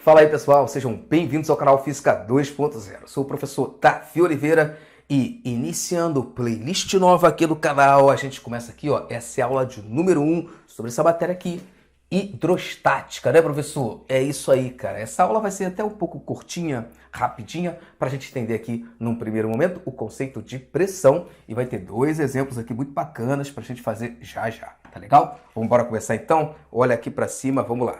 Fala aí pessoal, sejam bem-vindos ao canal Física 2.0. Sou o professor Tafi Oliveira e iniciando playlist nova aqui do canal, a gente começa aqui, ó, essa é a aula de número 1 sobre essa matéria aqui, hidrostática, né professor? É isso aí, cara. Essa aula vai ser até um pouco curtinha, rapidinha, para a gente entender aqui num primeiro momento o conceito de pressão e vai ter dois exemplos aqui muito bacanas para a gente fazer já, tá legal? Vamos embora começar então? Olha aqui para cima, vamos lá.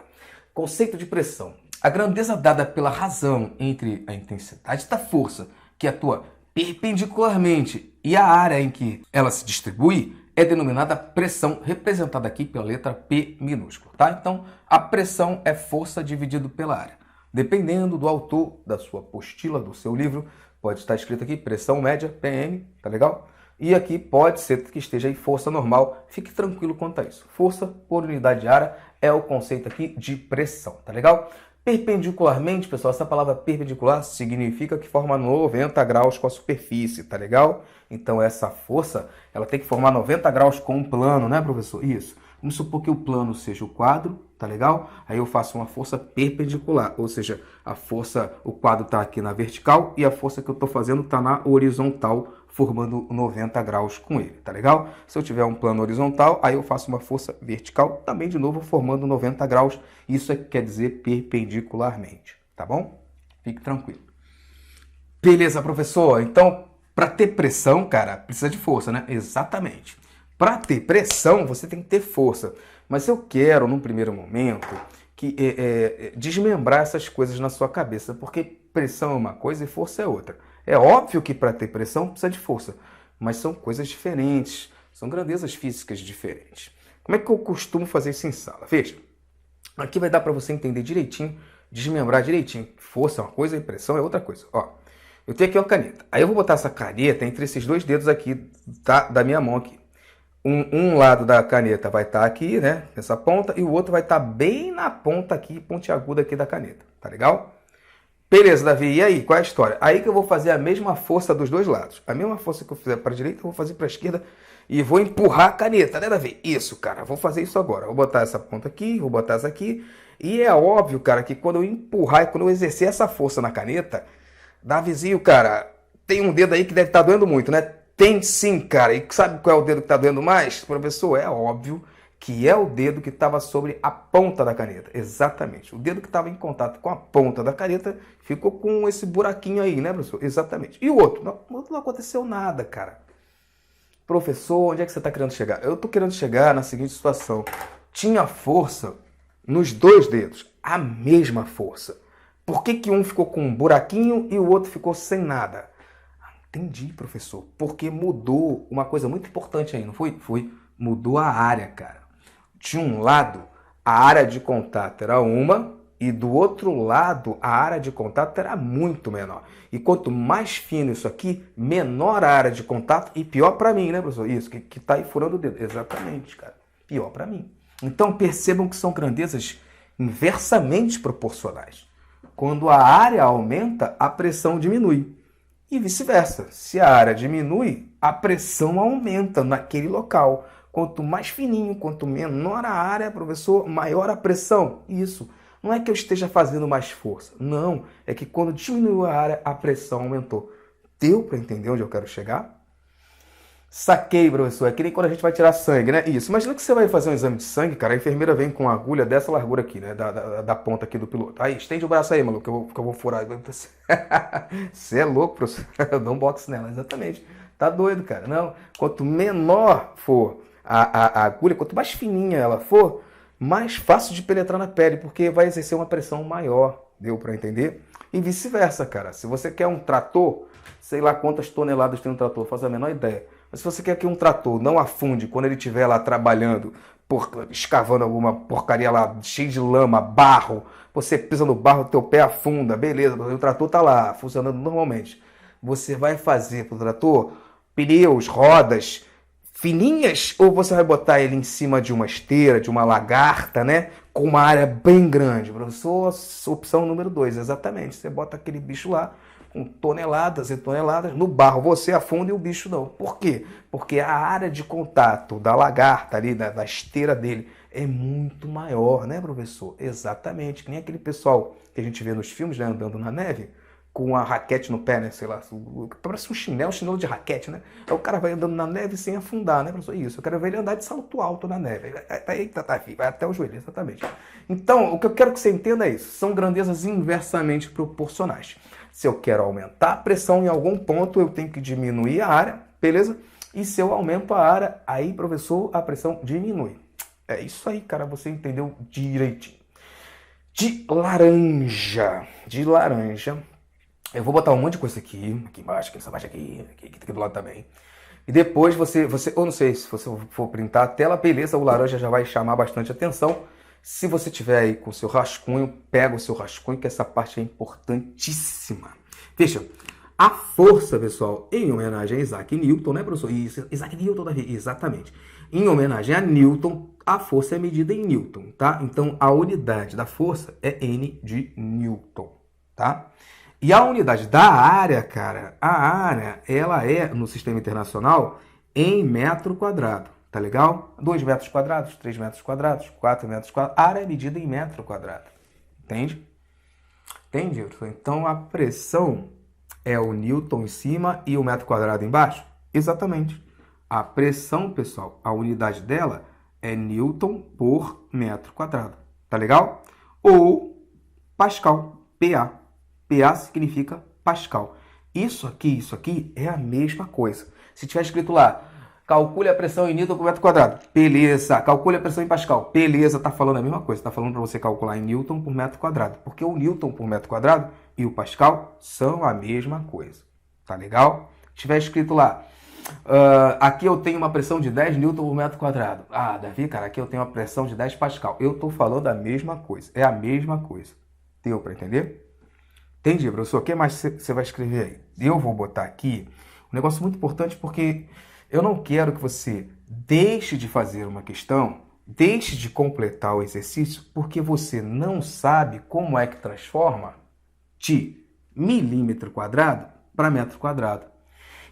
Conceito de pressão. A grandeza dada pela razão entre a intensidade da força que atua perpendicularmente e a área em que ela se distribui é denominada pressão, representada aqui pela letra P minúscula, tá? Então, a pressão é força dividido pela área. Dependendo do autor, da sua apostila, do seu livro, pode estar escrito aqui pressão média, PM, tá legal? E aqui pode ser que esteja aí força normal, fique tranquilo quanto a isso. Força por unidade de área é o conceito aqui de pressão, tá legal? Perpendicularmente, pessoal, essa palavra perpendicular significa que forma 90 graus com a superfície, tá legal? Então essa força, ela tem que formar 90 graus com o plano, né, professor? Isso. Vamos supor que o plano seja o quadro, tá legal? Aí eu faço uma força perpendicular, ou seja, a força, o quadro está aqui na vertical e a força que eu estou fazendo está na horizontal, formando 90 graus com ele, tá legal? Se eu tiver um plano horizontal, aí eu faço uma força vertical, também de novo formando 90 graus, isso quer dizer perpendicularmente, tá bom? Fique tranquilo. Beleza, professor? Então, para ter pressão, cara, precisa de força, né? Exatamente. Para ter pressão, você tem que ter força. Mas eu quero, num primeiro momento, desmembrar essas coisas na sua cabeça, porque pressão é uma coisa e força é outra. É óbvio que para ter pressão precisa de força, mas são coisas diferentes, são grandezas físicas diferentes. Como é que eu costumo fazer isso em sala? Veja, aqui vai dar para você entender direitinho, desmembrar direitinho. Força é uma coisa e pressão é outra coisa. Ó, eu tenho aqui uma caneta. Aí eu vou botar essa caneta entre esses dois dedos aqui da minha mão aqui. Um lado da caneta vai estar aqui, né, nessa ponta, e o outro vai estar bem na ponta aqui, pontiaguda aqui da caneta, tá legal? Beleza, Davi, e aí, qual é a história? Aí que eu vou fazer a mesma força dos dois lados. A mesma força que eu fizer para a direita, eu vou fazer para a esquerda e vou empurrar a caneta, né, Davi? Isso, cara, vou fazer isso agora. Vou botar essa ponta aqui, vou botar essa aqui. E é óbvio, cara, que quando eu empurrar, quando eu exercer essa força na caneta, Davizinho, cara, tem um dedo aí que deve estar doendo muito, né? Tem sim, cara. E sabe qual é o dedo que está doendo mais, professor? É óbvio que é o dedo que estava sobre a ponta da caneta. Exatamente. O dedo que estava em contato com a ponta da caneta ficou com esse buraquinho aí, né, professor? Exatamente. E o outro? Não aconteceu nada, cara. Professor, onde é que você está querendo chegar? Eu estou querendo chegar na seguinte situação. Tinha força nos dois dedos. A mesma força. Por que um ficou com um buraquinho e o outro ficou sem nada? Entendi, professor. Porque mudou uma coisa muito importante aí, não foi? Mudou a área, cara. De um lado, a área de contato era uma, e do outro lado, a área de contato era muito menor. E quanto mais fino isso aqui, menor a área de contato e pior para mim, né, professor? Isso, que tá aí furando o dedo. Exatamente, cara. Pior para mim. Então, percebam que são grandezas inversamente proporcionais. Quando a área aumenta, a pressão diminui. E vice-versa. Se a área diminui, a pressão aumenta naquele local. Quanto mais fininho, quanto menor a área, professor, maior a pressão. Isso. Não é que eu esteja fazendo mais força. Não. É que quando diminuiu a área, a pressão aumentou. Deu para entender onde eu quero chegar? Saquei, professor. É que nem quando a gente vai tirar sangue, né? Isso. Imagina que você vai fazer um exame de sangue, cara. A enfermeira vem com uma agulha dessa largura aqui, né? Da ponta aqui do piloto. Aí, estende o braço aí, maluco, que eu vou furar. Você é louco, professor. Eu dou um boxe nela. Exatamente. Tá doido, cara. Não. Quanto menor for a agulha, quanto mais fininha ela for, mais fácil de penetrar na pele, porque vai exercer uma pressão maior. Deu para entender? E vice-versa, cara. Se você quer um trator, sei lá quantas toneladas tem um trator, faz a menor ideia. Mas se você quer que um trator não afunde quando ele estiver lá trabalhando, escavando alguma porcaria lá, cheio de lama, barro, você pisa no barro, teu pé afunda, beleza, o trator tá lá, funcionando normalmente. Você vai fazer pro trator pneus, rodas fininhas, ou você vai botar ele em cima de uma esteira, de uma lagarta, né? Com uma área bem grande. Professor, opção número 2, exatamente. Você bota aquele bicho lá, com toneladas e toneladas. No barro você afunda e o bicho não. Por quê? Porque a área de contato da lagarta ali, da esteira dele, é muito maior, né, professor? Exatamente. Que nem aquele pessoal que a gente vê nos filmes, né, andando na neve, com a raquete no pé, né? Sei lá, parece um chinelo de raquete, né? Aí o cara vai andando na neve sem afundar, né, professor? Isso, eu quero ver ele andar de salto alto na neve. Eita, tá, vai até o joelho, exatamente. Então, o que eu quero que você entenda é isso. São grandezas inversamente proporcionais. Se eu quero aumentar a pressão em algum ponto, eu tenho que diminuir a área, beleza? E se eu aumento a área, aí, professor, a pressão diminui. É isso aí, cara, você entendeu direitinho. De laranja, eu vou botar um monte de coisa aqui embaixo, aqui embaixo, aqui do lado também. E depois você, eu não sei, se você for printar a tela, beleza, o laranja já vai chamar bastante atenção. Se você tiver aí com o seu rascunho, pega o seu rascunho, que essa parte é importantíssima. Veja, a força, pessoal, em homenagem a Isaac Newton, né, professor? Isso, Isaac Newton, Davi, exatamente. Em homenagem a Newton, a força é medida em Newton, tá? Então, a unidade da força é N de Newton, tá? E a unidade da área, cara, a área, ela é, no sistema internacional, em metro quadrado, tá legal? 2 metros quadrados, 3 metros quadrados, 4 metros quadrados, a área é medida em metro quadrado, entende? Entende? Então, a pressão é o Newton em cima e o metro quadrado embaixo? Exatamente. A pressão, pessoal, a unidade dela é Newton por metro quadrado, tá legal? Ou Pascal, PA. PA significa Pascal. Isso aqui é a mesma coisa. Se tiver escrito lá, calcule a pressão em Newton por metro quadrado. Beleza. Calcule a pressão em Pascal. Beleza, tá falando a mesma coisa. Tá falando para você calcular em Newton por metro quadrado. Porque o Newton por metro quadrado e o Pascal são a mesma coisa. Tá legal? Se tiver escrito lá, aqui eu tenho uma pressão de 10 Newton por metro quadrado. Ah, Davi, cara, aqui eu tenho uma pressão de 10 Pascal. Eu tô falando a mesma coisa. É a mesma coisa. Deu para entender? Entendi, professor. O que mais você vai escrever aí? Eu vou botar aqui um negócio muito importante porque eu não quero que você deixe de fazer uma questão, deixe de completar o exercício, porque você não sabe como é que transforma de milímetro quadrado para metro quadrado.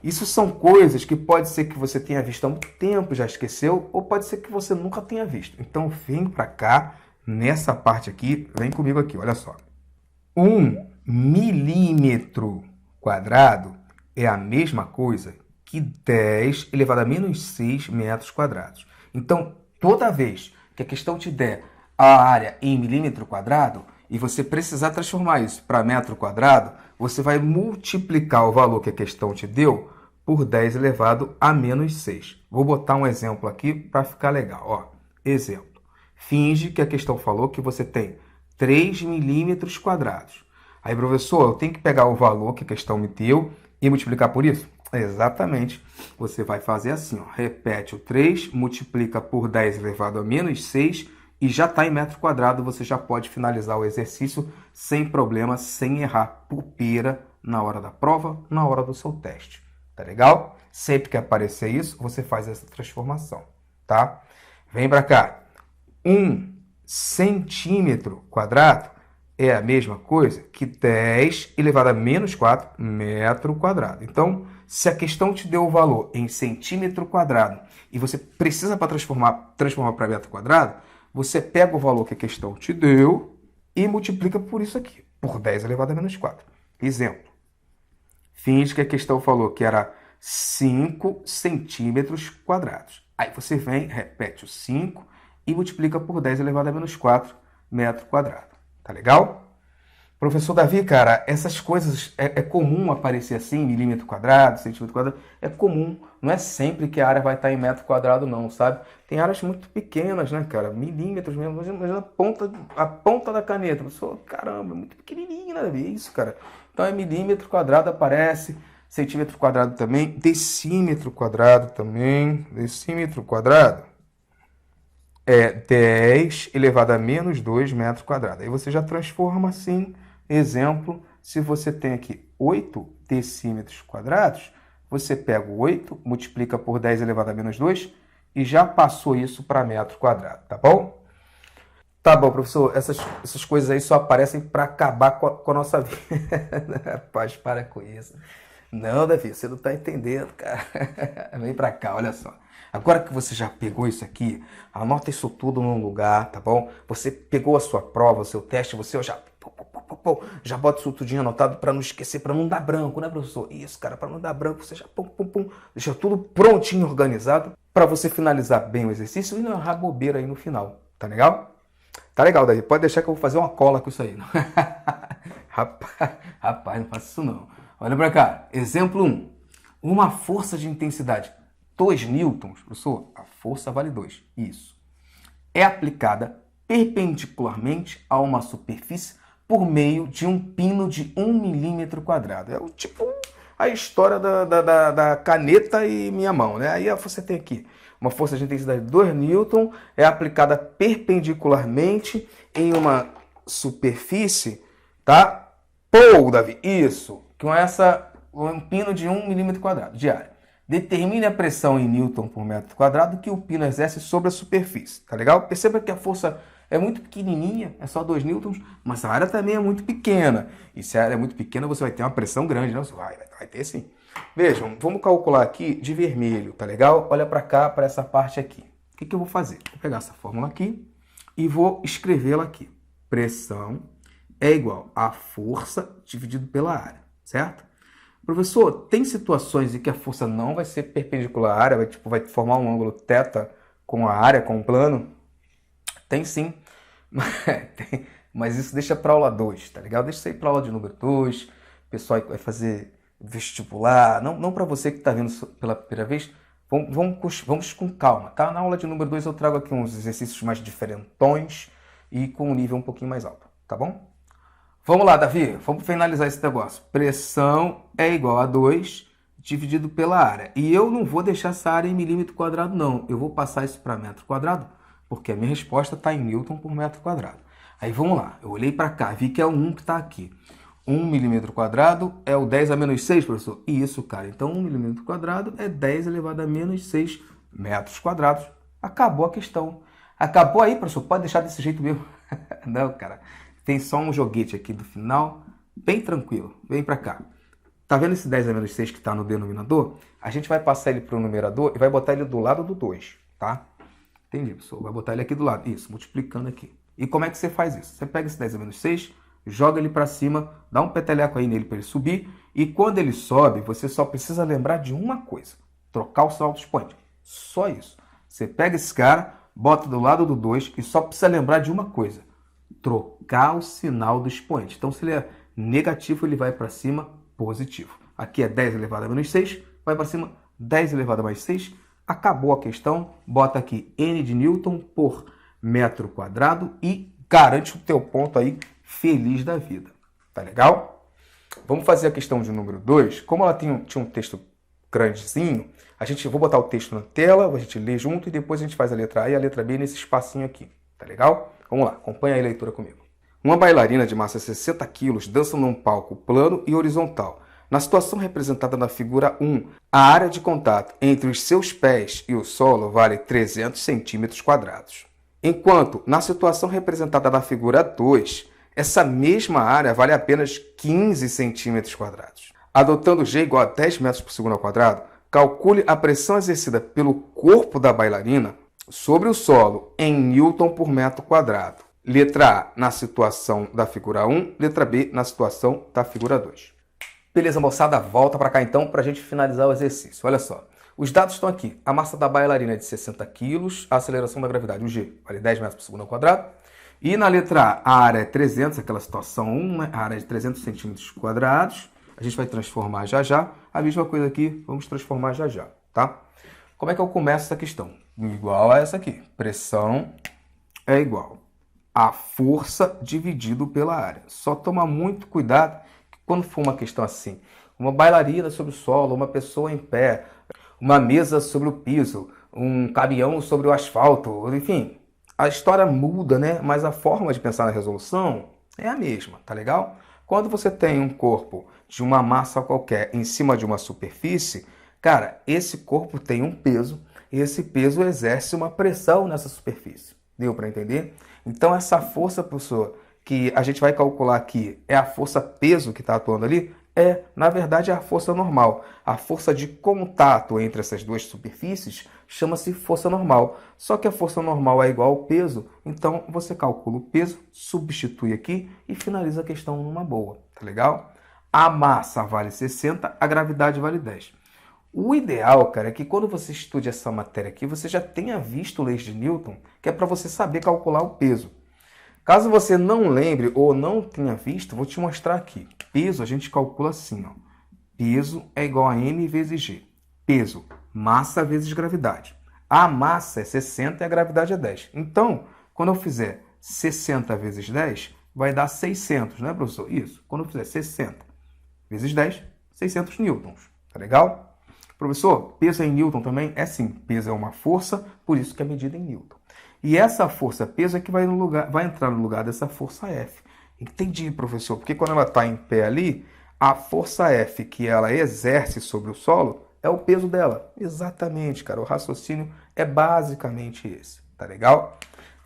Isso são coisas que pode ser que você tenha visto há muito tempo, já esqueceu, ou pode ser que você nunca tenha visto. Então, vem para cá, nessa parte aqui, vem comigo aqui, olha só. 1 milímetro quadrado é a mesma coisa que 10 elevado a menos 6 metros quadrados. Então, toda vez que a questão te der a área em milímetro quadrado e você precisar transformar isso para metro quadrado, você vai multiplicar o valor que a questão te deu por 10 elevado a menos 6. Vou botar um exemplo aqui para ficar legal. Ó, exemplo. Finge que a questão falou que você tem 3 milímetros quadrados. Aí, professor, eu tenho que pegar o valor que a questão me deu e multiplicar por isso? Exatamente. Você vai fazer assim, ó. Repete o 3, multiplica por 10 elevado a menos 6 e já está em metro quadrado. Você já pode finalizar o exercício sem problema, sem errar pupeira na hora da prova, na hora do seu teste. Tá legal? Sempre que aparecer isso, você faz essa transformação, tá? Vem para cá. 1 centímetro quadrado é a mesma coisa que 10 elevado a menos 4 metro quadrado. Então, se a questão te deu o valor em centímetro quadrado e você precisa para transformar para metro quadrado, você pega o valor que a questão te deu e multiplica por isso aqui, por 10 elevado a menos 4. Exemplo. Finge que a questão falou que era 5 centímetros quadrados. Aí você vem, repete o 5 e multiplica por 10 elevado a menos 4 metro quadrado. Tá legal? Professor Davi, cara, essas coisas é comum aparecer assim, milímetro quadrado, centímetro quadrado, é comum. Não é sempre que a área vai estar em metro quadrado não, sabe? Tem áreas muito pequenas, né, cara? Milímetros mesmo, imagina a ponta da caneta. Professor, caramba, é muito pequenininho, né, Davi? É isso, cara. Então é milímetro quadrado aparece, centímetro quadrado também, decímetro quadrado também, decímetro quadrado é 10 elevado a menos 2 metros quadrados. Aí você já transforma assim, exemplo, se você tem aqui 8 decímetros quadrados, você pega o 8, multiplica por 10 elevado a menos 2 e já passou isso para metro quadrado, tá bom? Tá bom, professor, essas coisas aí só aparecem para acabar com a nossa vida. Rapaz, para com isso. Não, Davi, você não tá entendendo, cara. Vem pra cá, olha só. Agora que você já pegou isso aqui, anota isso tudo num lugar, tá bom? Você pegou a sua prova, o seu teste, você já já bota isso tudinho anotado para não esquecer, para não dar branco, né, professor? Isso, cara, para não dar branco, você já deixa tudo prontinho, organizado, para você finalizar bem o exercício e não errar bobeira aí no final, tá legal? Tá legal, Davi, pode deixar que eu vou fazer uma cola com isso aí. Rapaz, não faça isso não. Olha pra cá, exemplo 1. Uma força de intensidade 2 newtons, professor, a força vale 2, isso. É aplicada perpendicularmente a uma superfície por meio de um pino de 1 milímetro quadrado. É o tipo a história da caneta e minha mão, né? Aí você tem aqui uma força de intensidade de 2 newton, é aplicada perpendicularmente em uma superfície, tá? Pô, Davi, isso, com um pino de 1 milímetro quadrado de área. Determine a pressão em newton por metro quadrado que o pino exerce sobre a superfície, tá legal? Perceba que a força é muito pequenininha, é só 2 newtons, mas a área também é muito pequena. E se a área é muito pequena, você vai ter uma pressão grande, né? Você vai ter sim. Vejam, vamos calcular aqui de vermelho, tá legal? Olha para cá, para essa parte aqui. O que eu vou fazer? Vou pegar essa fórmula aqui e vou escrevê-la aqui. Pressão é igual a força dividido pela área, certo? Professor, tem situações em que a força não vai ser perpendicular à área, vai formar um ângulo θ com a área, com o plano? Tem sim, mas isso deixa para aula 2, tá legal? Deixa isso aí para aula de número 2, o pessoal que vai fazer vestibular, não para você que está vendo pela primeira vez, vamos com calma, tá? Na aula de número 2 eu trago aqui uns exercícios mais diferentões e com um nível um pouquinho mais alto, tá bom? Vamos lá, Davi, vamos finalizar esse negócio. Pressão é igual a 2 dividido pela área. E eu não vou deixar essa área em milímetro quadrado, não. Eu vou passar isso para metro quadrado, porque a minha resposta está em newton por metro quadrado. Aí vamos lá, eu olhei para cá, vi que é o 1 que está aqui. 1 milímetro quadrado é o 10 a menos 6, professor? Isso, cara. Então 1 milímetro quadrado é 10 elevado a menos 6 metros quadrados. Acabou a questão. Acabou aí, professor? Pode deixar desse jeito mesmo? Não, cara. Tem só um joguete aqui do final, bem tranquilo. Vem para cá. Tá vendo esse 10 a menos 6 que está no denominador? A gente vai passar ele para o numerador e vai botar ele do lado do 2, tá? Entendi, pessoal. Vai botar ele aqui do lado. Isso, multiplicando aqui. E como é que você faz isso? Você pega esse 10 a menos 6, joga ele para cima, dá um peteleco aí nele para ele subir. E quando ele sobe, você só precisa lembrar de uma coisa. Trocar o sinal do expoente. Só isso. Você pega esse cara, bota do lado do 2 e só precisa lembrar de uma coisa. Trocar o sinal do expoente. Então, se ele é negativo, ele vai para cima, positivo. Aqui é 10 elevado a menos 6, vai para cima, 10 elevado a mais 6. Acabou a questão, bota aqui N de Newton por metro quadrado e garante o teu ponto aí feliz da vida. Tá legal? Vamos fazer a questão de número 2. Como ela tinha um texto grandezinho, vou botar o texto na tela, a gente lê junto e depois a gente faz a letra A e a letra B nesse espacinho aqui. Tá legal? Vamos lá, acompanha aí a leitura comigo. Uma bailarina de massa 60 kg dança num palco plano e horizontal. Na situação representada na figura 1, a área de contato entre os seus pés e o solo vale 300 centímetros quadrados. Enquanto, na situação representada na figura 2, essa mesma área vale apenas 15 centímetros quadrados. Adotando G igual a 10 metros por segundo ao quadrado, calcule a pressão exercida pelo corpo da bailarina sobre o solo em newton por metro quadrado. Letra A na situação da figura 1, letra B na situação da figura 2. Beleza, moçada, volta para cá então para a gente finalizar o exercício. Olha só, os dados estão aqui. A massa da bailarina é de 60 kg, a aceleração da gravidade, o G, vale 10 metros por segundo ao quadrado. E na letra A, a área é 300, aquela situação 1, né? A área é de 300 centímetros quadrados. A gente vai transformar já já. A mesma coisa aqui, vamos transformar já já, tá? Como é que eu começo essa questão? Igual a essa aqui. Pressão é igual a força dividido pela área. Só toma muito cuidado que quando for uma questão assim, uma bailarina sobre o solo, uma pessoa em pé, uma mesa sobre o piso, um caminhão sobre o asfalto, enfim, a história muda, né? Mas a forma de pensar na resolução é a mesma, tá legal? Quando você tem um corpo de uma massa qualquer em cima de uma superfície, cara, esse corpo tem um peso e esse peso exerce uma pressão nessa superfície. Deu para entender? Então essa força, professor, que a gente vai calcular aqui, é a força peso que está atuando ali? Na verdade, é a força normal. A força de contato entre essas duas superfícies chama-se força normal. Só que a força normal é igual ao peso, então você calcula o peso, substitui aqui e finaliza a questão numa boa, tá legal? A massa vale 60, a gravidade vale 10. O ideal, cara, é que quando você estude essa matéria aqui, você já tenha visto leis de Newton, que é para você saber calcular o peso. Caso você não lembre ou não tenha visto, vou te mostrar aqui. Peso a gente calcula assim, ó. Peso é igual a m vezes g. Peso, massa vezes gravidade. A massa é 60 e a gravidade é 10. Então, quando eu fizer 60 vezes 10, vai dar 600, né, professor? Isso. Quando eu fizer 60 vezes 10, 600 newtons. Tá legal? Professor, peso em newton também? É sim. Peso é uma força, por isso que é medida em newton. E essa força peso é que vai entrar no lugar dessa força F. Entendi, professor, porque quando ela está em pé ali, a força F que ela exerce sobre o solo é o peso dela. Exatamente, cara. O raciocínio é basicamente esse. Tá legal?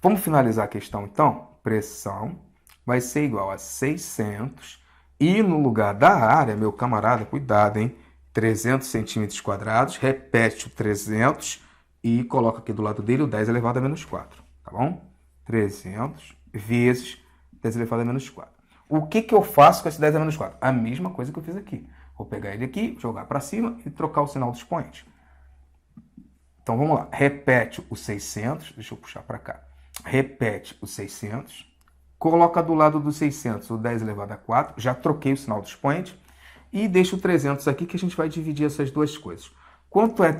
Vamos finalizar a questão, então? Pressão vai ser igual a 600 e no lugar da área, meu camarada, cuidado, hein? 300 centímetros quadrados, repete o 300 e coloca aqui do lado dele o 10 elevado a menos 4, tá bom? 300 vezes 10 elevado a menos 4. O que eu faço com esse 10 a menos 4? A mesma coisa que eu fiz aqui. Vou pegar ele aqui, jogar para cima e trocar o sinal do expoente. Então vamos lá. Repete o 600, deixa eu puxar para cá. Repete o 600, coloca do lado do 600 o 10 elevado a 4, já troquei o sinal do expoente e deixa o 300 aqui que a gente vai dividir essas duas coisas. Quanto é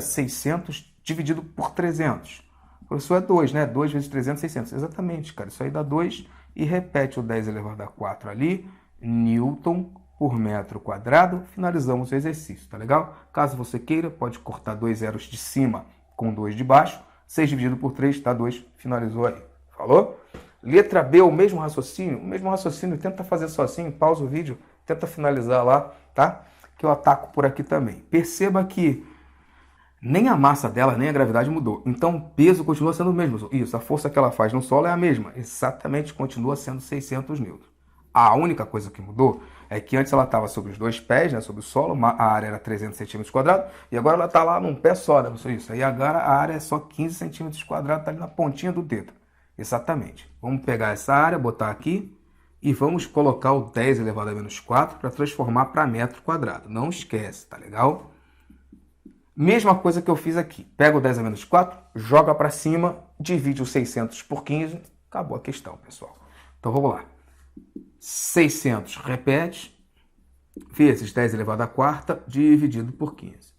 600 dividido por 300? O professor é 2, né? 2 vezes 300, 600. Exatamente, cara. Isso aí dá 2 e repete o 10 elevado a 4 ali, newton por metro quadrado. Finalizamos o exercício, tá legal? Caso você queira, pode cortar 2 zeros de cima com 2 de baixo. 6 dividido por 3 dá 2. Finalizou aí. Falou? Letra B, o mesmo raciocínio? O mesmo raciocínio. Tenta fazer sozinho, pausa o vídeo, tenta finalizar lá, tá? Que eu ataco por aqui também. Perceba que nem a massa dela, nem a gravidade mudou. Então, o peso continua sendo o mesmo. Isso, a força que ela faz no solo é a mesma. Exatamente, continua sendo 600 newtons. A única coisa que mudou é que antes ela estava sobre os dois pés, né, sobre o solo, a área era 300 centímetros quadrados, e agora ela está lá num pé só, né, isso. Aí agora a área é só 15 centímetros quadrados, está ali na pontinha do dedo. Exatamente. Vamos pegar essa área, botar aqui, e vamos colocar o 10 elevado a menos 4 para transformar para metro quadrado. Não esquece, tá legal? Mesma coisa que eu fiz aqui. Pega o 10 a menos 4, joga para cima, divide o 600 por 15. Acabou a questão, pessoal. Então vamos lá. 600 repete, vezes 10 elevado a quarta, dividido por 15.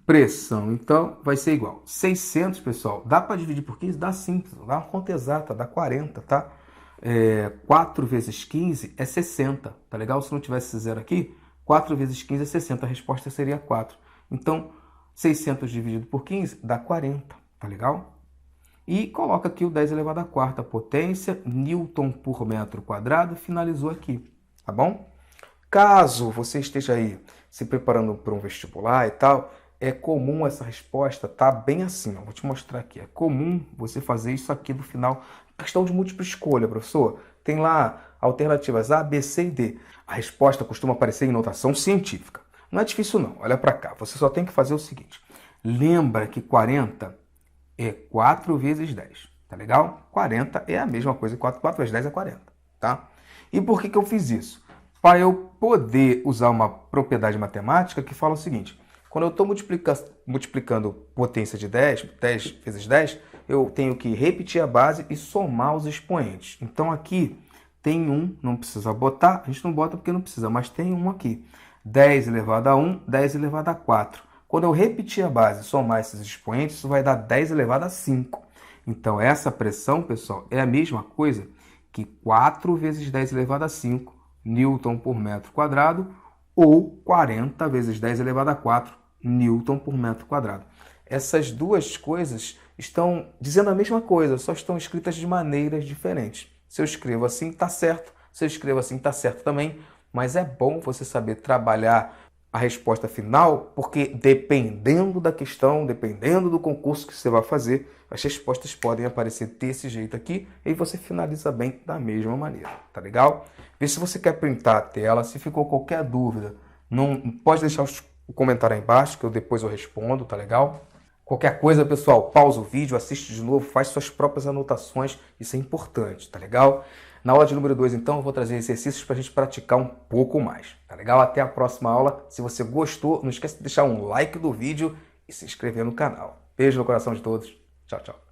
Pressão, então, vai ser igual. 600, pessoal, dá para dividir por 15? Dá sim. Dá uma conta exata, dá 40, tá? 4 vezes 15 é 60, tá legal? Se não tivesse esse zero aqui, 4 vezes 15 é 60, a resposta seria 4. Então, 600 dividido por 15 dá 40, tá legal? E coloca aqui o 10 elevado à quarta potência, newton por metro quadrado, finalizou aqui, tá bom? Caso você esteja aí se preparando para um vestibular e tal, é comum essa resposta tá bem assim, ó. Vou te mostrar aqui. É comum você fazer isso aqui no final. Questão de múltipla escolha, professor. Tem lá alternativas A, B, C e D. A resposta costuma aparecer em notação científica. Não é difícil não, olha para cá. Você só tem que fazer o seguinte. Lembra que 40 é 4 vezes 10, tá legal? 40 é a mesma coisa, 4 vezes 10 é 40, tá? E por que eu fiz isso? Para eu poder usar uma propriedade matemática que fala o seguinte. Quando eu estou multiplicando potência de 10 vezes 10, eu tenho que repetir a base e somar os expoentes. Então aqui tem 1, não precisa botar, a gente não bota porque não precisa, mas tem 1 aqui. 10 elevado a 1, 10 elevado a 4. Quando eu repetir a base e somar esses expoentes, isso vai dar 10 elevado a 5. Então essa pressão, pessoal, é a mesma coisa que 4 vezes 10 elevado a 5 newton por metro quadrado, ou 40 vezes 10 elevado a 4 newton por metro quadrado. Essas duas coisas estão dizendo a mesma coisa, só estão escritas de maneiras diferentes. Se eu escrevo assim, está certo. Se eu escrevo assim, está certo também. Mas é bom você saber trabalhar a resposta final, porque dependendo da questão, dependendo do concurso que você vai fazer, as respostas podem aparecer desse jeito aqui e você finaliza bem da mesma maneira, tá legal? Vê se você quer printar a tela, se ficou qualquer dúvida, não pode deixar o comentário aí embaixo que depois eu respondo, tá legal? Qualquer coisa, pessoal, pausa o vídeo, assiste de novo, faz suas próprias anotações, isso é importante, tá legal? Na aula de número 2, então, eu vou trazer exercícios para a gente praticar um pouco mais, tá legal? Até a próxima aula. Se você gostou, não esquece de deixar um like do vídeo e se inscrever no canal. Beijo no coração de todos. Tchau, tchau.